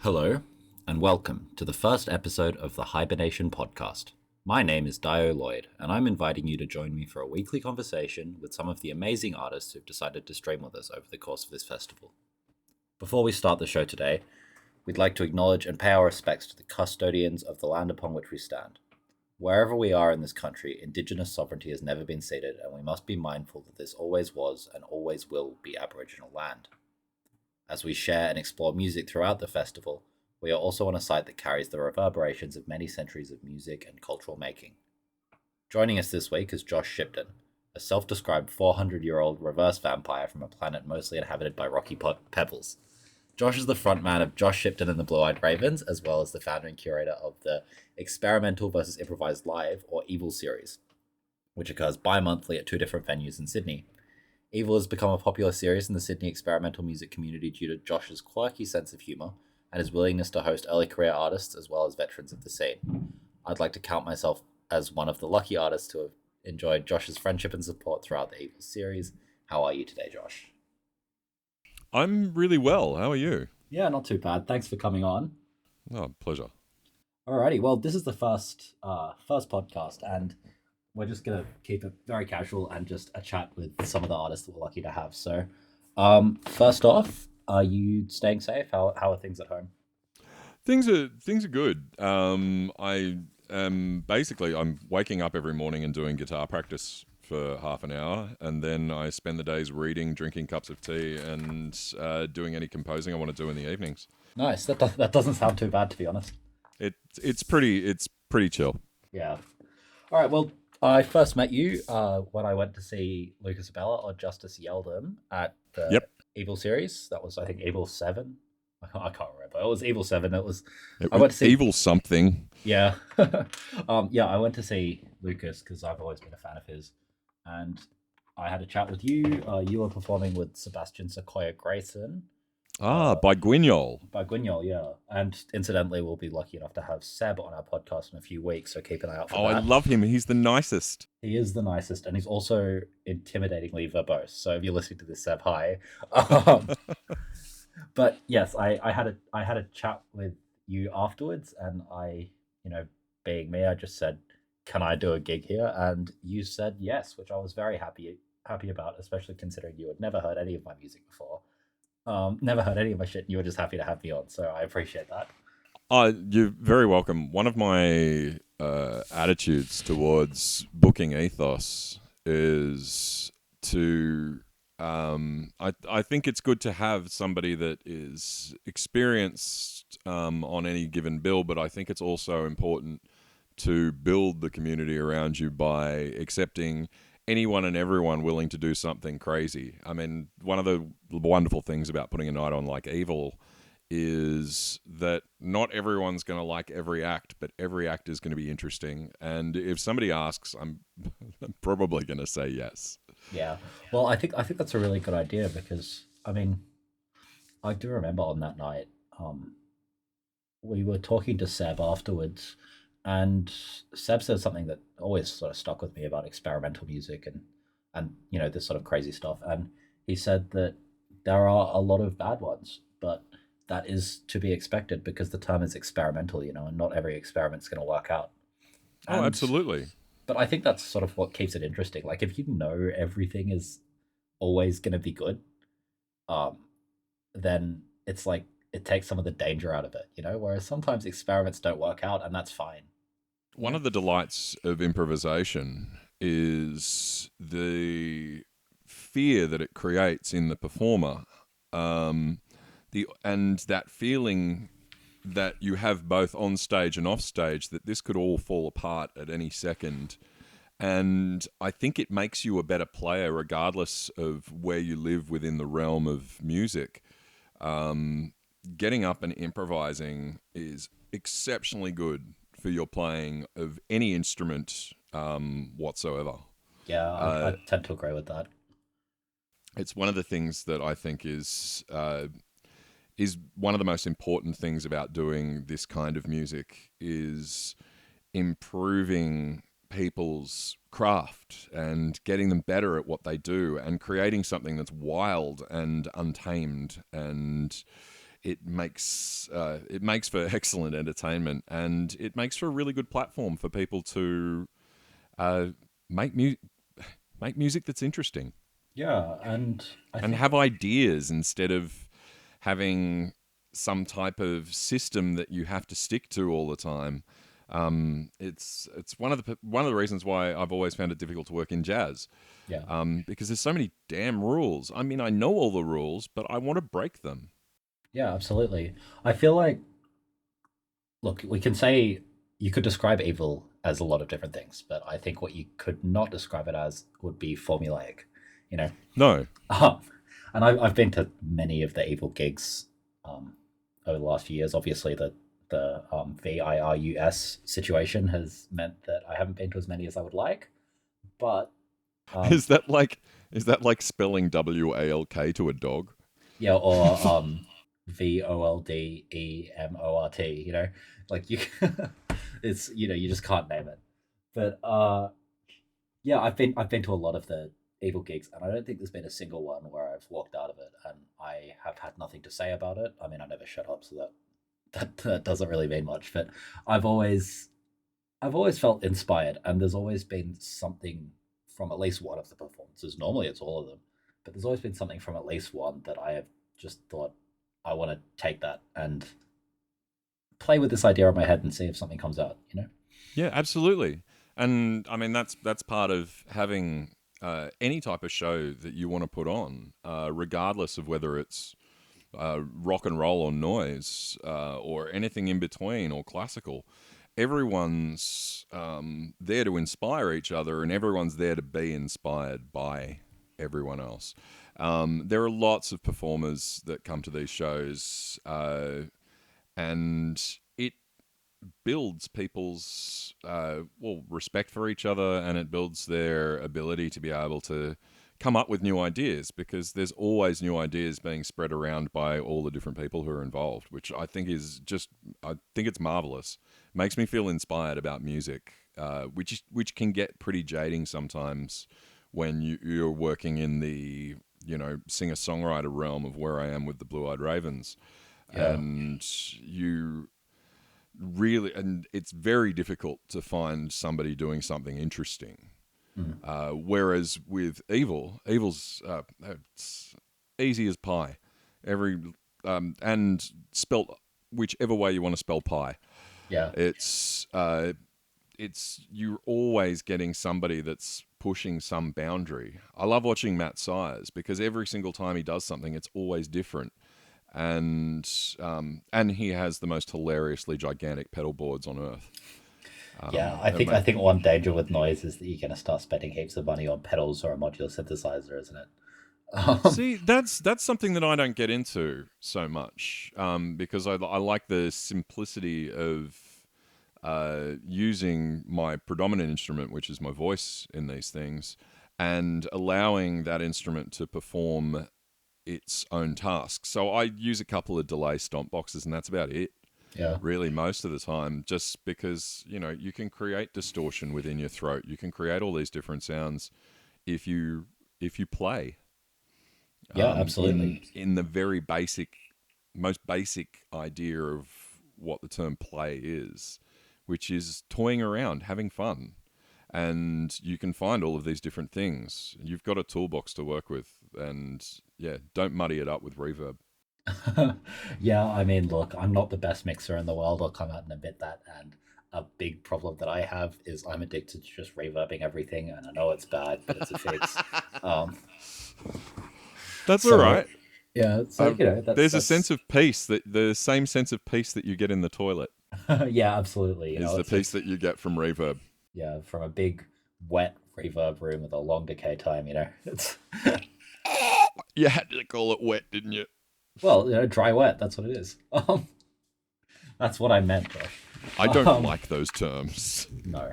Hello, and welcome to the first episode of the Hibernation podcast. My name is Dahyo Lloyd, and I'm inviting you to join me for a weekly conversation with some of the amazing artists who've decided to stream with us over the course of this festival. Before we start the show today, we'd like to acknowledge and pay our respects to the custodians of the land upon which we stand. Wherever we are in this country, Indigenous sovereignty has never been ceded, and we must be mindful that this always was and always will be Aboriginal land. As we share and explore music throughout the festival, we are also on a site that carries the reverberations of many centuries of music and cultural making. Joining us this week is Josh Shipton, a self-described 400-year-old reverse vampire from a planet mostly inhabited by rocky pebbles. Josh is the frontman of Josh Shipton and the Blue-Eyed Ravens, as well as the founder and curator of the Experimental vs. Improvised Live, or EVIL series, which occurs bi-monthly at two different venues in Sydney. EVIL has become a popular series in the Sydney experimental music community due to Josh's quirky sense of humour and his willingness to host early career artists as well as veterans of the scene. I'd like to count myself as one of the lucky artists to have enjoyed Josh's friendship and support throughout the EVIL series. How are you today, Josh? I'm really well. How are you? Yeah, not too bad. Thanks for coming on. Oh, pleasure. Alrighty, well, this is the first podcast, and we're just going to keep it very casual and just a chat with some of the artists that we're lucky to have. So, first off, are you staying safe? How are things at home? Things are good. I'm waking up every morning and doing guitar practice for half an hour, and then I spend the days reading, drinking cups of tea, and doing any composing I want to do in the evenings. Nice. That doesn't sound too bad, to be honest. It's pretty chill. Yeah. All right. Well, I first met you when I went to see Lucas Abela or Justice Yeldon at the EVIL series. That was, I think, EVIL 7. I can't remember. It was EVIL 7. I went to see EVIL something. Yeah. I went to see Lucas because I've always been a fan of his. And I had a chat with you. You were performing with Sebastian Sequoia Grayson. By Guignol. By Guignol, yeah. And incidentally, we'll be lucky enough to have Seb on our podcast in a few weeks, so keep an eye out for that. I love him. He's the nicest. He is the nicest, and he's also intimidatingly verbose. So if you're listening to this, Seb, hi. But yes, I had a chat with you afterwards, and I, being me, I just said, "Can I do a gig here?" And you said yes, which I was very happy about, especially considering you had never heard any of my music before. Never heard any of my shit, and you were just happy to have me on, so I appreciate that. You're very welcome. One of my attitudes towards booking ethos is to I think it's good to have somebody that is experienced on any given bill, but I think it's also important to build the community around you by accepting anyone and everyone willing to do something crazy. I mean, one of the wonderful things about putting a night on like EVIL is that not everyone's going to like every act, but every act is going to be interesting. And if somebody asks, I'm probably going to say yes. Yeah. Well, I think that's a really good idea because, I mean, I do remember on that night, we were talking to Seb afterwards, and Seb said something that always sort of stuck with me about experimental music and this sort of crazy stuff. And he said that there are a lot of bad ones, but that is to be expected because the term is experimental, and not every experiment's going to work out. Oh, absolutely. But I think that's sort of what keeps it interesting. Like if you know everything is always going to be good, then it's like it takes some of the danger out of it, Whereas sometimes experiments don't work out, and that's fine. One of the delights of improvisation is the fear that it creates in the performer, and that feeling that you have both on stage and off stage, that this could all fall apart at any second. And I think it makes you a better player regardless of where you live within the realm of music. Getting up and improvising is exceptionally good for your playing of any instrument whatsoever. Yeah, I tend to agree with that. It's one of the things that I think is one of the most important things about doing this kind of music is improving people's craft and getting them better at what they do and creating something that's wild and untamed and it makes for excellent entertainment, and it makes for a really good platform for people to make music that's interesting Yeah, and I and think have ideas instead of having some type of system that you have to stick to all the time. It's one of the reasons why I've always found it difficult to work in jazz, yeah, because there's so many damn rules. I mean, I know all the rules, but I want to break them. yeah, absolutely. I feel like, look, we can say you could describe evil as a lot of different things, but I think what you could not describe it as would be formulaic. You know, No, and I've been to many of the evil gigs um, over the last few years. Obviously, the virus situation has meant that I haven't been to as many as I would like. But um, is that like spelling WALK to a dog? yeah, or VOLDEMORT. You know, like you, it's you just can't name it. But yeah, I've been to a lot of the evil gigs, and I don't think there's been a single one where I've walked out of it and I have had nothing to say about it. I mean, I never shut up, so that doesn't really mean much. But I've always I've always felt inspired, and there's always been something from at least one of the performances. Normally, it's all of them, but there's always been something from at least one that I have just thought I want to take that and play with this idea in my head and see if something comes out. You know? Yeah, absolutely. And I mean, that's part of having any type of show that you want to put on, regardless of whether it's rock and roll or noise, or anything in between, or classical. Everyone's there to inspire each other, and everyone's there to be inspired by everyone else. There are lots of performers that come to these shows, and it builds people's respect for each other, and it builds their ability to be able to come up with new ideas, because there's always new ideas being spread around by all the different people who are involved, which I think it's marvelous. Makes me feel inspired about music, which can get pretty jading sometimes when you're working in the singer-songwriter realm of where I am with the Blue-Eyed Ravens. Yeah. And it's very difficult to find somebody doing something interesting. Mm. Whereas with evil's it's easy as pie. And spelt whichever way you want to spell pie. Yeah. It's you're always getting somebody that's pushing some boundary. I love watching Matt Sires, because every single time he does something, it's always different. And he has the most hilariously gigantic pedal boards on earth. Yeah, I think one danger with noise is that you're going to start spending heaps of money on pedals or a modular synthesizer, isn't it? See, that's something that I don't get into so much, because I like the simplicity of using my predominant instrument, which is my voice, in these things, and allowing that instrument to perform its own task. So I use a couple of delay stomp boxes, and that's about it. Yeah. Really, most of the time, just because you can create distortion within your throat. You can create all these different sounds if you play. Yeah, absolutely. In the very most basic idea of what the term play is, which is toying around, having fun. And you can find all of these different things. You've got a toolbox to work with, and yeah, don't muddy it up with reverb. Yeah, I mean, look, I'm not the best mixer in the world. I'll come out and admit that. And a big problem that I have is I'm addicted to just reverbing everything, and I know it's bad, but it's a fix. Um, That's all so right. yeah, so There's a that's sense of peace, that the same sense of peace that you get in the toilet yeah, absolutely. is the peace It's that you get from reverb. yeah, from a big wet reverb room with a long decay time. It's You had to call it wet, didn't you? well, dry wet. That's what it is. That's what I meant, Josh. I don't like those terms. No.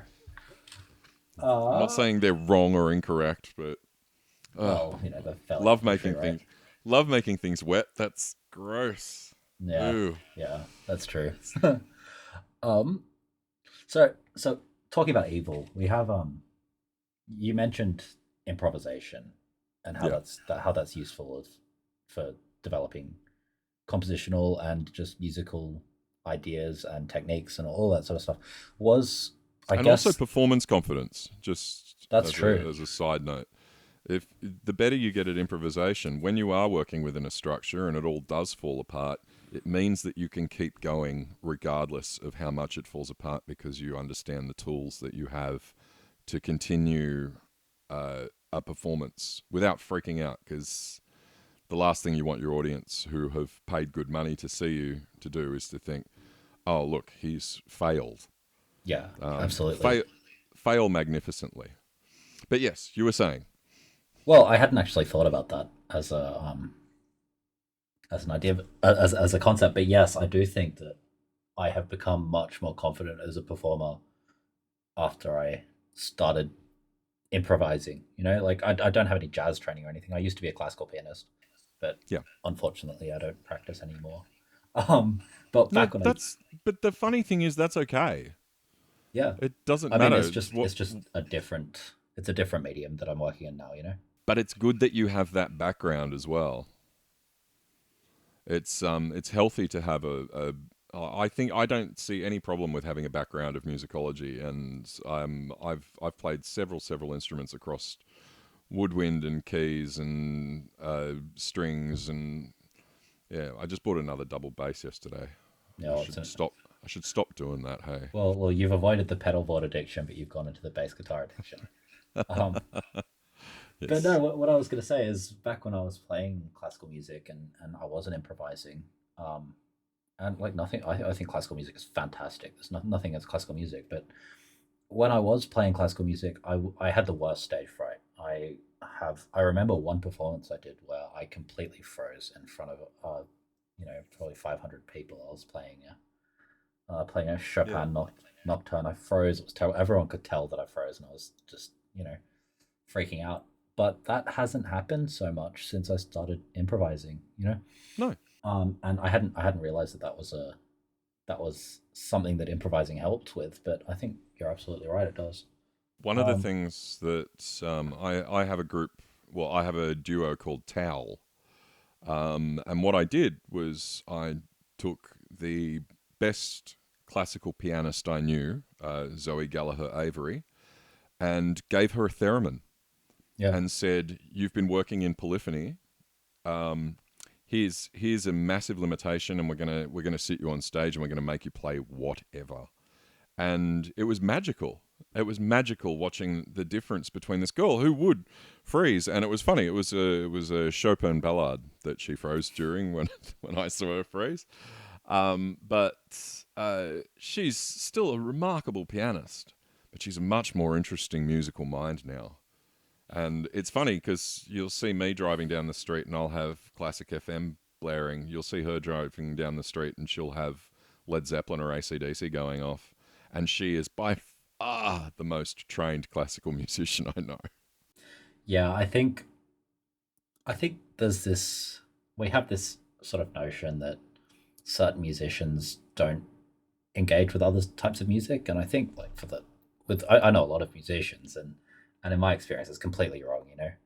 I'm not saying they're wrong or incorrect, but Well, the phallic love imagery, making right? things love making things wet. That's gross. Yeah, Ew. yeah, that's true. um, so talking about evil, we have you mentioned improvisation and how Yeah. that's useful for developing compositional and just musical ideas and techniques and all that sort of stuff was, I And also guess, performance confidence, just that's true. as a side note. If the better you get at improvisation, when you are working within a structure and it all does fall apart, it means that you can keep going regardless of how much it falls apart because you understand the tools that you have to continue a performance without freaking out. Because the last thing you want your audience who have paid good money to see you to do is to think, oh, look, he's failed. Yeah, absolutely. Fail magnificently. But yes, you were saying. Well, I hadn't actually thought about that as an idea, as a concept. But yes, I do think that I have become much more confident as a performer after I started improvising. Like I don't have any jazz training or anything. I used to be a classical pianist, but Yeah. unfortunately, I don't practice anymore. But No, back when I but the funny thing is that's okay. yeah, It doesn't I mean, matter. it's a different medium that I'm working in now. But it's good that you have that background as well. It's healthy to have I think I don't see any problem with having a background of musicology, and I've played several instruments across woodwind and keys and strings, and yeah, I just bought another double bass yesterday. Yeah, I should stop doing that. Hey. well, you've avoided the pedal board addiction, but you've gone into the bass guitar addiction. Um, but Yes. no, what I was going to say is back when I was playing classical music and I wasn't improvising, and like nothing, I think classical music is fantastic. There's nothing against classical music, but when I was playing classical music, I had the worst stage fright. I remember one performance I did where I completely froze in front of probably 500 people. I was playing a Yeah. Chopin nocturne. I froze. It was terrible. Everyone could tell that I froze, and I was just freaking out. But that hasn't happened so much since I started improvising. No. And I hadn't realized that was something that improvising helped with. But I think you're absolutely right. It does. One of the Um, things that I have a group, well, I have a duo called Towel. And what I did was I took the best classical pianist I knew, Zoe Gallagher Avery, and gave her a theremin yeah, and said, "You've been working in polyphony. Um, here's a massive limitation, and we're gonna sit you on stage, and we're gonna make you play whatever." And it was magical. It was magical watching the difference between this girl who would freeze, and it was funny. It was a Chopin ballad that she froze during when when I saw her freeze. But she's still a remarkable pianist, but she's a much more interesting musical mind now. And it's funny because you'll see me driving down the street and I'll have classic FM blaring. You'll see her driving down the street and she'll have Led Zeppelin or AC/DC going off. And she is by far the most trained classical musician I know. yeah. I think there's this. We have this sort of notion that certain musicians don't engage with other types of music, and I think like for the with I know a lot of musicians, and in my experience, it's completely wrong.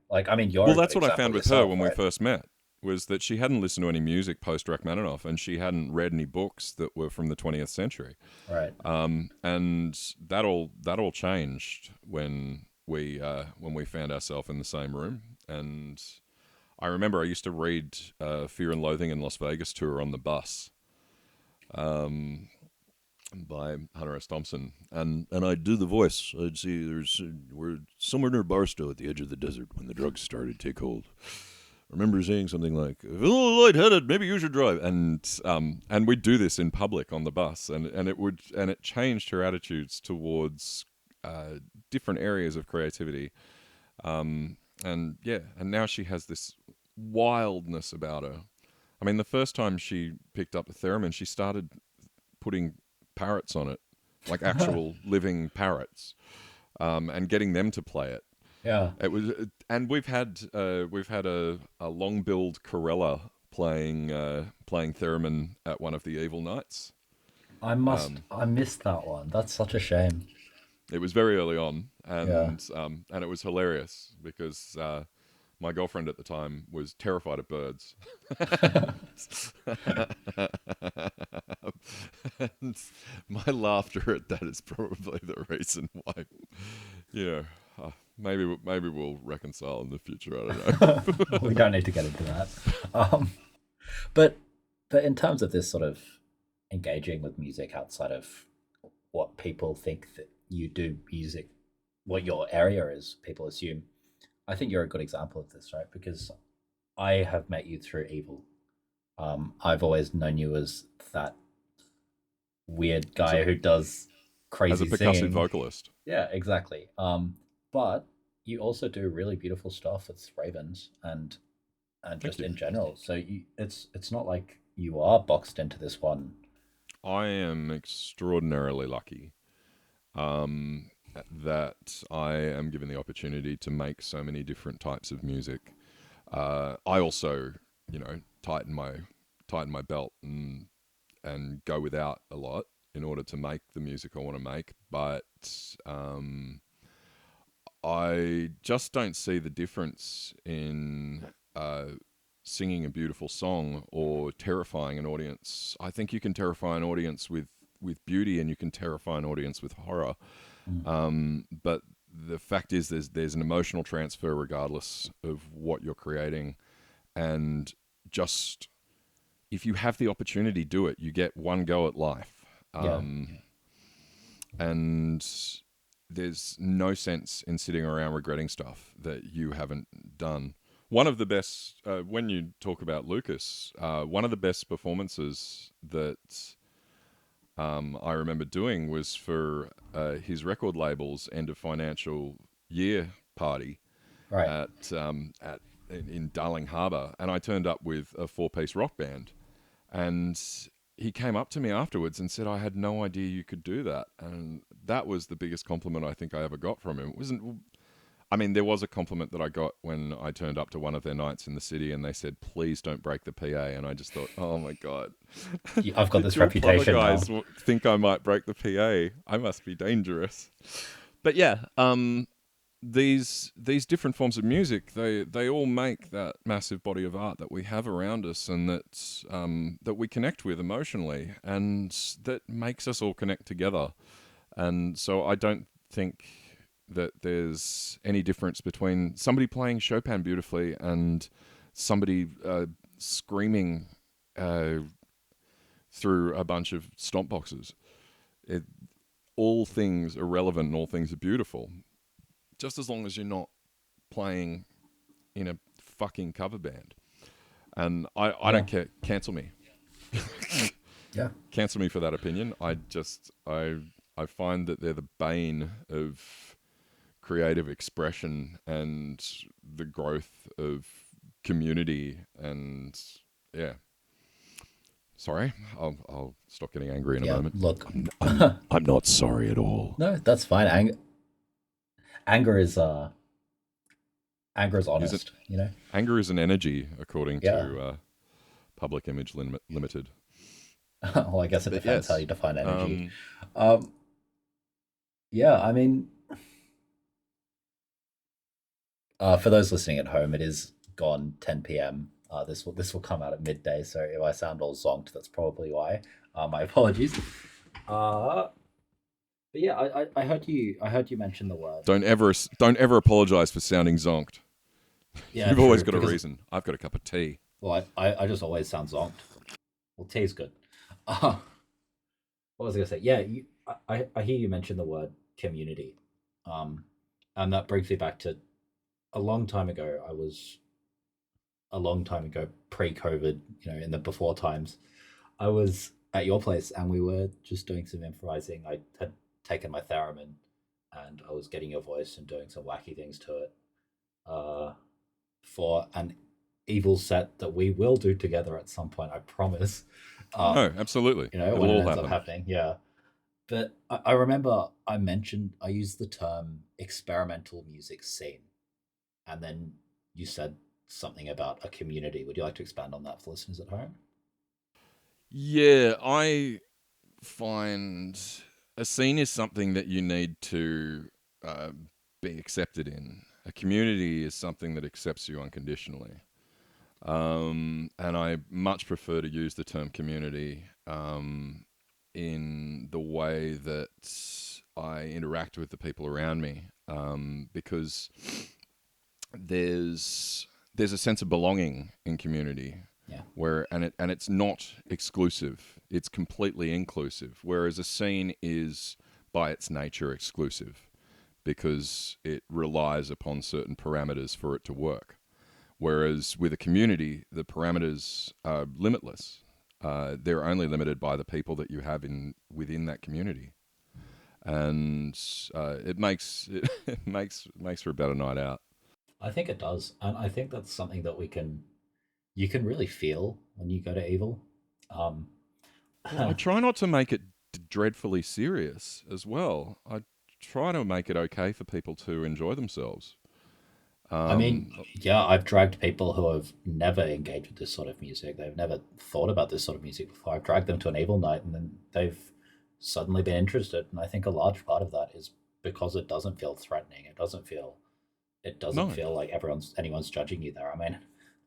Like I mean, you're Well, a good that's what I example found with her yourself, when we right? first met, was that she hadn't listened to any music post Rachmaninoff and she hadn't read any books that were from the 20th century. Right. And that all changed when we found ourselves in the same room. And I remember I used to read Fear and Loathing in Las Vegas tour on the bus by Hunter S. Thompson, and I'd do the voice. I'd see we're somewhere near Barstow at the edge of the desert when the drugs started to take hold. I remember saying something like, "If you're a little lightheaded, maybe you should drive." And we'd do this in public on the bus, and it changed her attitudes towards different areas of creativity. And yeah, and now she has this wildness about her. I mean, the first time she picked up the theremin, she started putting parrots on it, like actual living parrots, and getting them to play it. Yeah. It was, and we've had a long-billed Corella playing theremin at one of the Evil Nights. I missed that one. That's such a shame. It was very early on, Yeah. and it was hilarious because my girlfriend at the time was terrified of birds. And my laughter at that is probably the reason why. Yeah, maybe we'll reconcile in the future. I don't know. We don't need to get into that. Um, but in terms of this sort of engaging with music outside of what people think that you do music, what your area is, people assume. I think you're a good example of this, right? Because I have met you through Evil. I've always known you as that weird as a guy who does as a crazy percussive singing. vocalist. Yeah, exactly. But you also do really beautiful stuff with Ravens and Thank just you. in general. So it's not like you are boxed into this one. I am extraordinarily lucky that I am given the opportunity to make so many different types of music. I also, tighten my belt and go without a lot in order to make the music I want to make. But I just don't see the difference in singing a beautiful song or terrifying an audience. I think you can terrify an audience with beauty, and you can terrify an audience with horror. But the fact is, there's an emotional transfer regardless of what you're creating, and just if you have the opportunity, do it. You get one go at life, Yeah. and there's no sense in sitting around regretting stuff that you haven't done. One of the best, when you talk about Lucas, one of the best performances that I remember doing was for his record label's end of financial year party Right. at in Darling Harbour, and I turned up with a 4-piece rock band, and he came up to me afterwards and said, "I had no idea you could do that," and that was the biggest compliment I think I ever got from him. It wasn't. I mean, there was a compliment that I got when I turned up to one of their nights in the city, and they said, "Please don't break the PA." And I just thought, "Oh my god, I've got this your plumber reputation now. guys think I might break the PA. I must be dangerous." But yeah, these different forms of music, they all make that massive body of art that we have around us, and that we connect with emotionally, and that makes us all connect together. And so I don't think that there's any difference between somebody playing Chopin beautifully and somebody screaming through a bunch of stomp boxes. All things are relevant and all things are beautiful, just as long as you're not playing in a fucking cover band. And I don't care. Cancel me. Yeah. Cancel me for that opinion. I find that they're the bane of creative expression and the growth of community. And yeah, sorry, I'll stop getting angry in a moment. Look, I'm not sorry at all. no, that's fine. Anger is honest. Anger is an energy, according Yeah. to Public Image Limited. Well, I guess it But depends yes, how you define energy. Yeah, I mean, for those listening at home, it is gone 10 p.m. This will come out at midday, so if I sound all zonked, that's probably why. My apologies. But yeah, I heard you mention the word. don't ever apologize for sounding zonked. Yeah, You've always true, got a because, reason. I've got a cup of tea. well, I just always sound zonked. Well, tea's good. Uh, what was I gonna say? Yeah, I hear you mention the word community, and that brings me back to a long time ago. A long time ago, pre-COVID, in the before times. I was at your place and we were just doing some improvising. I had taken my theremin and I was getting your voice and doing some wacky things to it for an evil set that we will do together at some point, I promise. No, absolutely. It'll When it all ends up happen. happening, yeah. But I remember I used the term experimental music scene, and then you said something about a community. Would you like to expand on that for listeners at home? Yeah, I find a scene is something that you need to uh, be accepted in. A community is something that accepts you unconditionally. And I much prefer to use the term community in the way that I interact with the people around me, because there's a sense of belonging in community, Yeah. where and it's not exclusive; it's completely inclusive. Whereas a scene is by its nature exclusive because it relies upon certain parameters for it to work. Whereas with a community, the parameters are limitless. They're only limited by the people that you have within that community, and it makes it makes for a better night out. I think it does, and I think that's something that you can really feel when you go to Evil. Um, Well, I try not to make it dreadfully serious as well. I try to make it okay for people to enjoy themselves. I mean, Um, yeah, I've dragged people who have never engaged with this sort of music. They've never thought about this sort of music before. I've dragged them to an Evil night, and then they've suddenly been interested. And I think a large part of that is because it doesn't feel threatening. It doesn't no, feel like anyone's judging you there. I mean,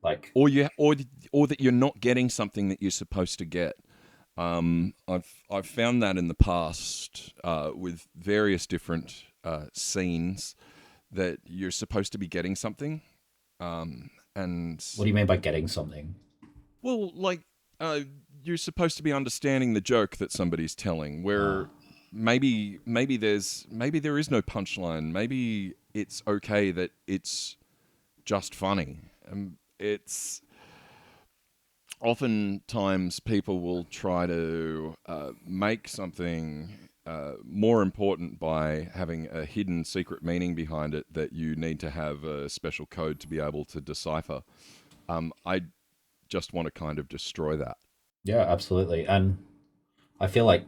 like, or that you're not getting something that you're supposed to get. I've found that in the past with various different scenes that you're supposed to be getting something, and what do you mean by getting something? well, like uh, you're supposed to be understanding the joke that somebody's telling. Uh, Where maybe there is no punchline. Maybe it's okay that it's just funny. It's oftentimes people will try to make something more important by having a hidden secret meaning behind it that you need to have a special code to be able to decipher. I just want to kind of destroy that. yeah, absolutely. And I feel like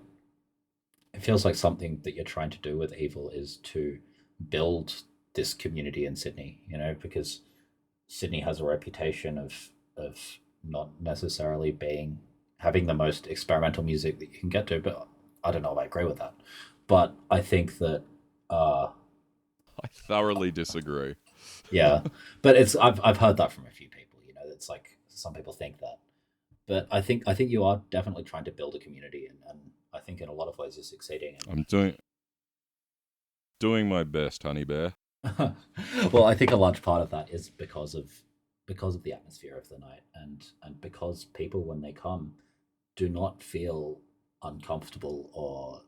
it feels like something that you're trying to do with Evil is to build this community in Sydney, because Sydney has a reputation of not necessarily being having the most experimental music that you can get to, but I don't know if I agree with that. But I think that uh I thoroughly disagree. yeah, but I've heard that from a few people, it's like some people think that. But I think you are definitely trying to build a community, and I think in a lot of ways you're succeeding. I'm doing my best, honey bear. Well, I think a large part of that is because of the atmosphere of the night, and because people when they come do not feel uncomfortable or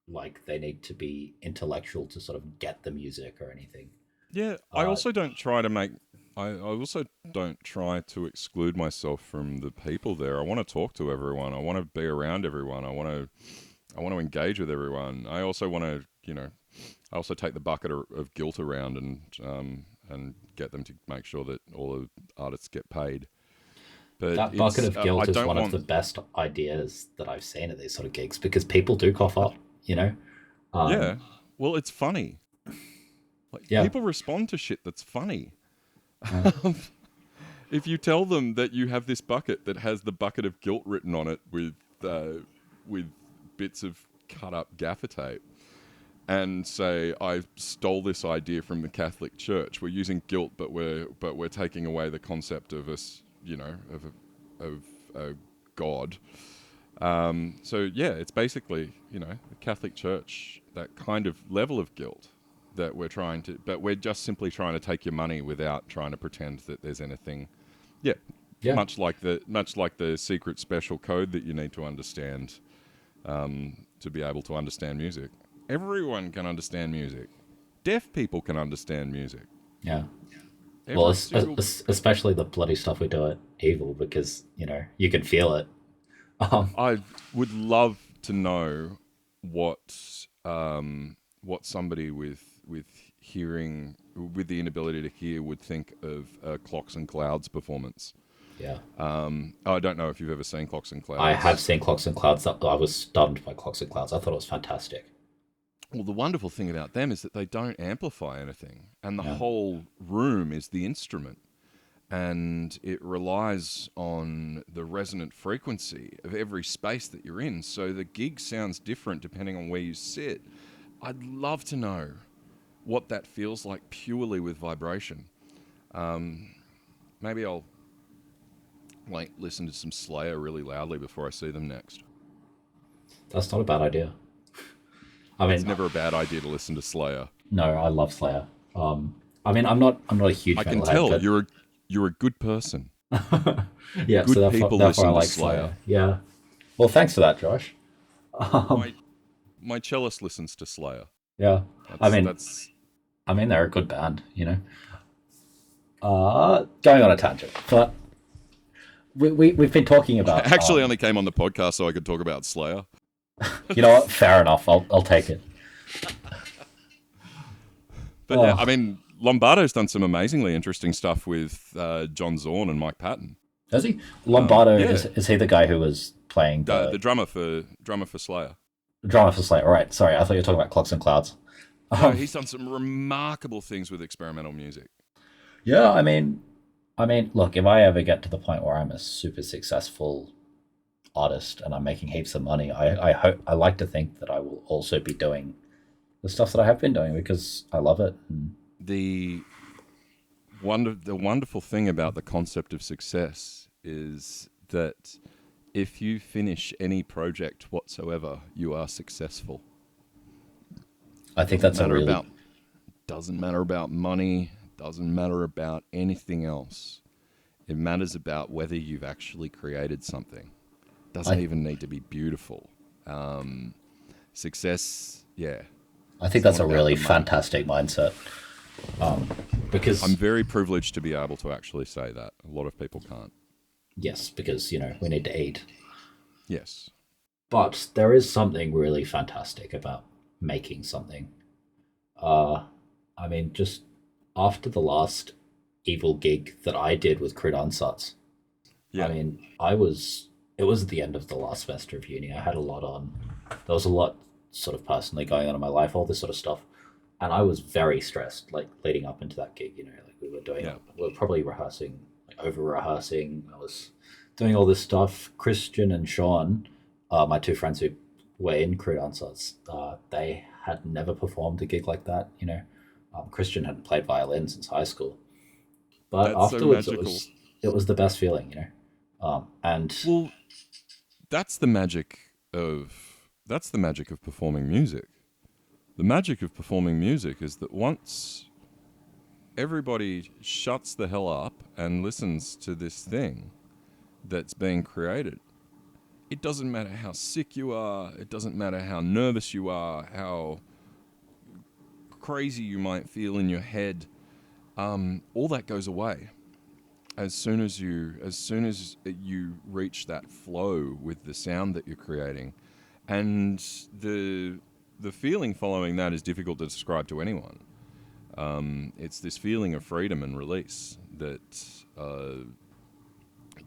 like they need to be intellectual to sort of get the music or anything. Yeah, I Uh, also don't try to make. I also don't try to exclude myself from the people there. I want to talk to everyone. I want to be around everyone. I want to engage with everyone. I also want to, I also take the bucket of guilt around and get them to make sure that all the artists get paid. But that bucket of I guilt is don't one of want. the best ideas that I've seen at these sort of gigs because people do cough up, you know. Um, Yeah, well, it's funny. Like yeah, people respond to shit that's funny. yeah, If you tell them that you have this bucket that has the bucket of guilt written on it with bits of cut up gaffer tape, and say I stole this idea from the Catholic Church. We're using guilt, but we're taking away the concept of us, of a God. So yeah, it's basically the Catholic Church, that kind of level of guilt that we're trying to, but we're just simply trying to take your money without trying to pretend that there's anything. Yeah, yeah, much like the secret special code that you need to understand to be able to understand music. Everyone can understand music. Deaf people can understand music. yeah. Well, Every single. especially the bloody stuff we do at Evil because you can feel it. Um, I would love to know what somebody with hearing, with the inability to hear, would think of a Clocks and Clouds performance. yeah, I don't know if you've ever seen Clocks and I have Clouds. seen Clocks and Clouds. I was stunned by Clocks and Clouds. I thought it was fantastic. Well, the wonderful thing about them is that they don't amplify anything, and the Yeah, whole room is the instrument, and it relies on the resonant frequency of every space that you're in. So the gig sounds different depending on where you sit. I'd love to know what that feels like purely with vibration. Maybe I'll listen to some Slayer really loudly before I see them next. That's not a bad idea. I It's mean, never a bad idea to listen to Slayer. no, I love Slayer. I mean, I'm not a huge I can metalhead, tell but you're a good person. yeah, so Good therefore, people therefore I listen to like Slayer. Yeah. Well, thanks for that, Josh. My cellist listens to Slayer. Yeah. I mean, That's they're a good band, Going on a tangent, but we've been talking about. I actually only came on the podcast so I could talk about Slayer. You know what? Fair enough. I'll take it. But yeah, I mean, Lombardo's done some amazingly interesting stuff with John Zorn and Mike Patton. Does he? Lombardo yeah. is he the guy who was playing the drummer for Slayer? Drama for Slayer, right? Sorry, I thought you were talking about Clocks and Clouds. No, he's done some remarkable things with experimental music. Yeah, I mean, look, if I ever get to the point where I'm a super successful artist and I'm making heaps of money, I like to think that I will also be doing the stuff that I have been doing because I love it. And the wonderful thing about the concept of success is that if you finish any project whatsoever, you are successful. I think that's doesn't matter about money, doesn't matter about anything else. It matters about whether you've actually created something. Doesn't even need to be beautiful. Success, yeah. I think that's a really fantastic mindset. Because I'm very privileged to be able to actually say that. A lot of people can't. Yes, because, we need to eat. Yes. But there is something really fantastic about making something. I mean, just after the last evil gig that I did with Crude Ansatz, yeah. I mean, it was at the end of the last semester of uni. I had a lot on. There was a lot sort of personally going on in my life, all this sort of stuff. And I was very stressed, leading up into that gig, we were probably rehearsing, over rehearsing. I was doing all this stuff. Christian and Sean, my two friends who were in Crude Ansatz, they had never performed a gig like that, Christian hadn't played violin since high school. But that's afterwards, so it was the best feeling, and well, that's the magic of performing music. The magic of performing music is that once everybody shuts the hell up and listens to this thing that's being created, it doesn't matter how sick you are, it doesn't matter how nervous you are, how crazy you might feel in your head, all that goes away as soon as you reach that flow with the sound that you're creating. And the feeling following that is difficult to describe to anyone. It's this feeling of freedom and release that,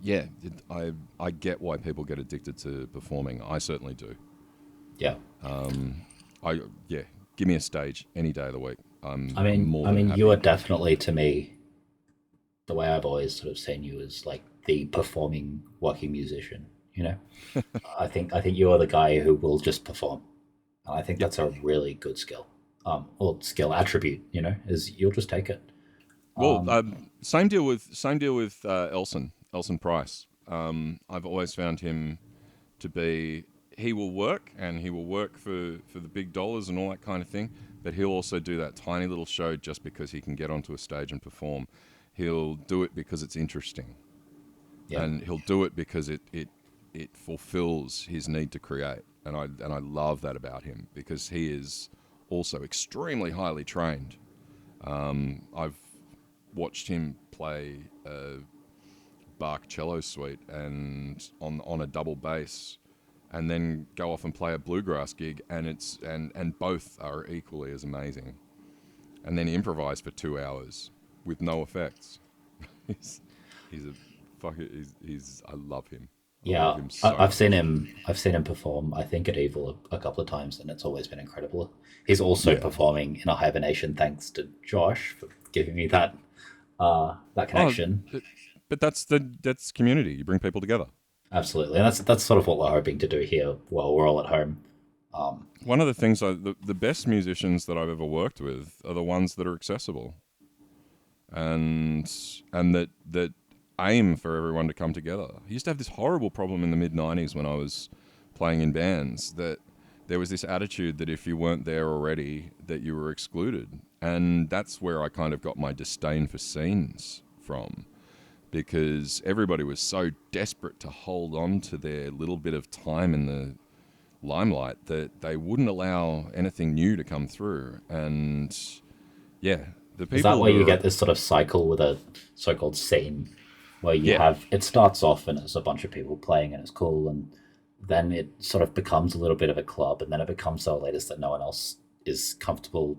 I get why people get addicted to performing. I certainly do. Yeah. Give me a stage any day of the week. I mean, you are definitely, to me, the way I've always sort of seen you as like the performing working musician. I think you are the guy who will just perform. And I think that's a really good skill, or skill attribute. Is you'll just take it. Well, same deal with Elson Price. I've always found him to be. He will work, and he will work for the big dollars and all that kind of thing. But he'll also do that tiny little show just because he can get onto a stage and perform. He'll do it because it's interesting, and he'll do it because it fulfills his need to create. And I love that about him because he is also extremely highly trained. I've watched him play a Bach cello suite and on a double bass, and then go off and play a bluegrass gig, and both are equally as amazing. And then improvise for 2 hours with no effects. I love him. Yeah, I've seen him perform. I think at Evil a couple of times, and it's always been incredible. He's also performing in a Hibernation, thanks to Josh for giving me that connection. But that's community. You bring people together. Absolutely, and that's sort of what we're hoping to do here while we're all at home. One of the things, the best musicians that I've ever worked with are the ones that are accessible, and that aim for everyone to come together. I used to have this horrible problem in the mid-90s when I was playing in bands, that there was this attitude that if you weren't there already, that you were excluded. And that's where I kind of got my disdain for scenes from, because everybody was so desperate to hold on to their little bit of time in the limelight that they wouldn't allow anything new to come through. And yeah, the people... Is that where you get this sort of cycle with a so-called scene, where you have, it starts off and it's a bunch of people playing and it's cool, and then it sort of becomes a little bit of a club, and then it becomes so elitist that no one else is comfortable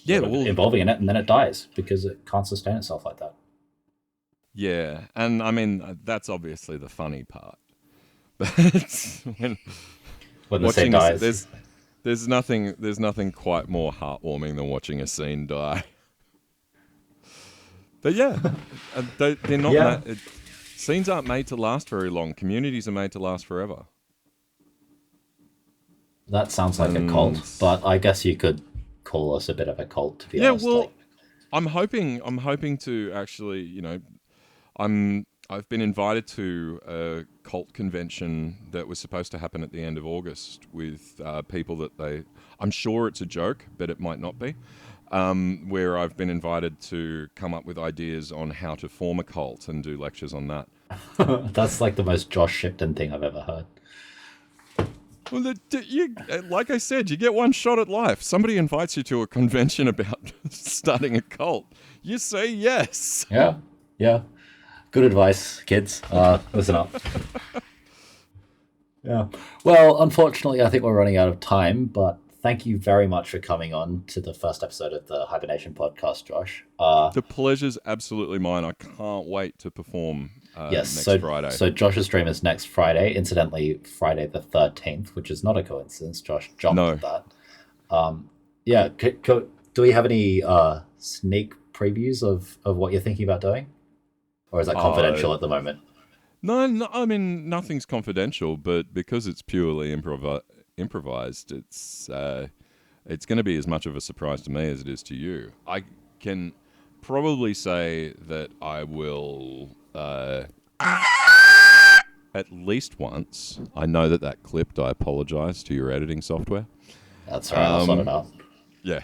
involving in it, and then it dies because it can't sustain itself like that. Yeah, and I mean, that's obviously the funny part. But when the scene dies, there's nothing quite more heartwarming than watching a scene die. But yeah, they're not. Scenes aren't made to last very long. Communities are made to last forever. That sounds like a cult, but I guess you could call us a bit of a cult, to be honest. Yeah, well, I'm hoping to actually, I've been invited to a cult convention that was supposed to happen at the end of August with people that I'm sure it's a joke, but it might not be. Where I've been invited to come up with ideas on how to form a cult and do lectures on that. That's like the most Josh Shipton thing I've ever heard. Well, like I said, you get one shot at life. Somebody invites you to a convention about starting a cult. You say yes. Yeah. Good advice, kids. Listen up. Yeah. Well, unfortunately, I think we're running out of time, but thank you very much for coming on to the first episode of the Hibernation podcast, Josh. The pleasure's absolutely mine. I can't wait to perform next Friday. So Josh's stream is next Friday. Incidentally, Friday the 13th, which is not a coincidence. Josh jumped at that. Yeah. Do we have any sneak previews of what you're thinking about doing? Or is that confidential at the moment? No, I mean, nothing's confidential, but because it's purely improvised, it's going to be as much of a surprise to me as it is to you. I can probably say that I will, at least once. I know that clipped. I apologize to your editing software. That's right. I'll sort it out. Yeah,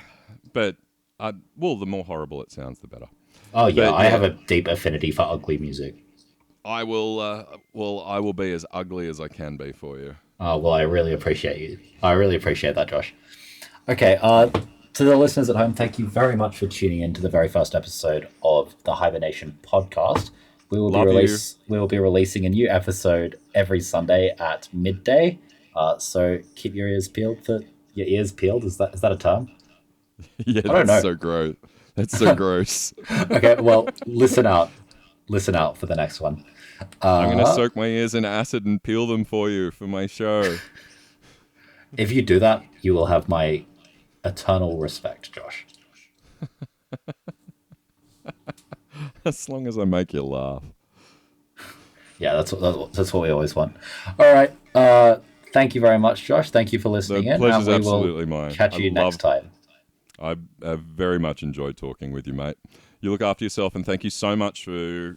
but the more horrible it sounds, the better. Oh yeah, I have a deep affinity for ugly music. I will. I will be as ugly as I can be for you. Oh, well, I really appreciate you. I really appreciate that, Josh. Okay, to the listeners at home, thank you very much for tuning in to the very first episode of the Hibernation podcast. We will be releasing a new episode every Sunday at midday. So keep your ears peeled for your ears peeled. Is that a term? Yeah, that's so gross. That's so gross. Okay, well, listen out for the next one. I'm going to soak my ears in acid and peel them for you for my show. If you do that, you will have my eternal respect, Josh. As long as I make you laugh. Yeah, that's what we always want. All right. Thank you very much, Josh. Thank you for listening in. The pleasure's absolutely mine. Catch you next time. I have very much enjoyed talking with you, mate. You look after yourself, and thank you so much for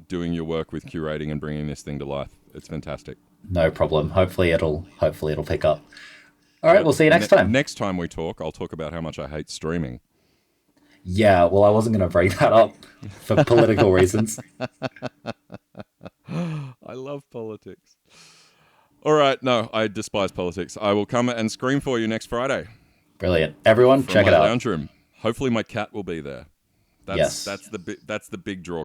doing your work with curating and bringing this thing to life. It's fantastic. No problem. Hopefully it'll pick up. All right, we'll see you next time. Next time we talk, I'll talk about how much I hate streaming. Yeah, well, I wasn't going to bring that up for political reasons. I love politics. All right, no, I despise politics. I will come and scream for you next Friday. Brilliant. Everyone, check it out. Lounge room. Hopefully my cat will be there. That's the big draw.